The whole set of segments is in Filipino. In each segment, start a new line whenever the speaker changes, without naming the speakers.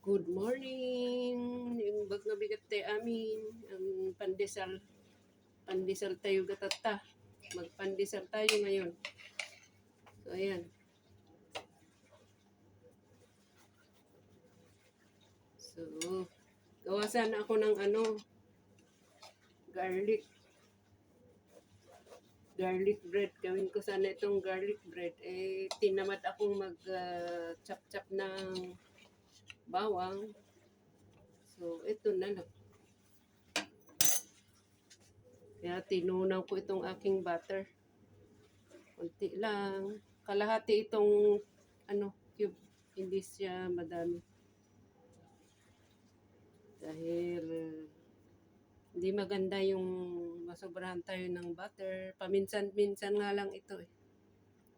Good morning! Yung bag nga bigat tayo amin, ang pandesal tayo gatata. Magpandesal tayo ngayon. So, ayan. So, gawa sana ako ng garlic bread. Gawin ko sana itong garlic bread. Tinamad akong mag-chop-chop ng bawang. So, ito na lang. Kaya tinunaw ko itong aking butter. Kunti lang. Kalahati itong cube. Hindi siya madami. Dahil hindi maganda yung masobrahan tayo ng butter. Paminsan-minsan nga lang ito eh.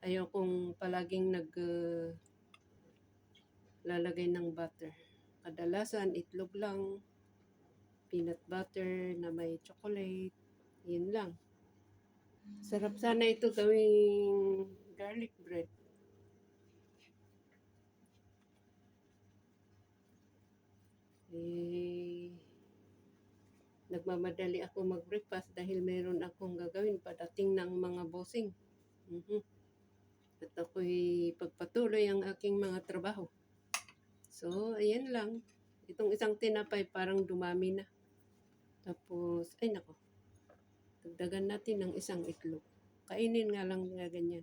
Ayaw kong palaging lalagay ng butter. Kadalasan itlog lang, peanut butter na may chocolate, yun lang. Sarap sana ito gawing garlic bread. Nagmamadali ako mag-breakfast dahil mayroon akong gagawin padating ng mga bossing. At ako'y pagpatuloy ang aking mga trabaho. So, ayan lang. Itong isang tinapay parang dumami na. Tapos, ay nako. Dagdagan natin ng isang itlog. Kainin nga lang nga ganyan.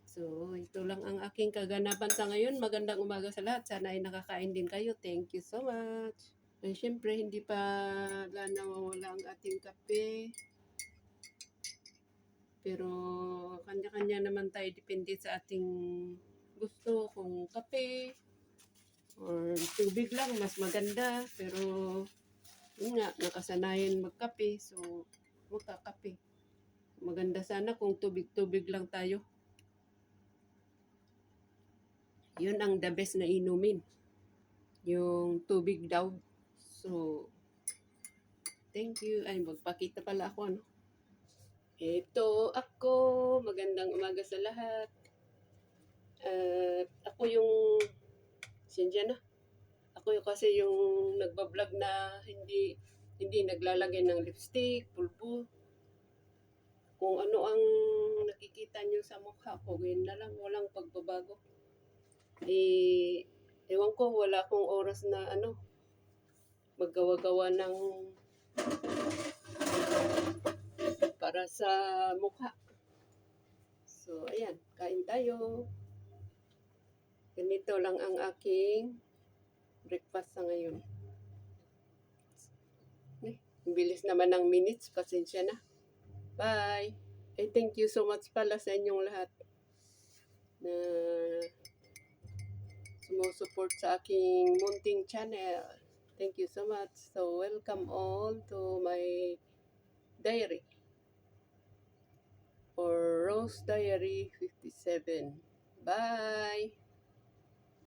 So, ito lang ang aking kaganapan sa ngayon. Magandang umaga sa lahat. Sana ay nakakain din kayo. Thank you so much. Ay, syempre, hindi pa nawawala ang ating kape. Pero, kanya-kanya naman tayo. Depende sa ating gusto. Kung kape or tubig lang, mas maganda. Pero, yun nga, nakasanayan magkape. So, magkakape. Maganda sana kung tubig-tubig lang tayo. Yun ang the best na inumin. Yung tubig daw. So, thank you. Ay, magpakita pala ako, ano? Ito ako. Magandang umaga sa lahat. Ako yung, sinsya na. Ako yung kasi yung nagbablog na hindi naglalagay ng lipstick, pulbo. Kung ano ang nakikita nyo sa mukha ko, ganyan na lang, walang pagbabago. Ewan ko, wala akong oras na maggawa-gawa ng para sa mukha. So, ayan, kain tayo. Ganito lang ang aking breakfast sa ngayon. Bilis naman ng minutes, pasensya na. Bye! Thank you so much pala sa inyong lahat na sumusupport sa aking munting channel. Thank you so much. So, welcome all to my diary or Rose Diary 57. Bye!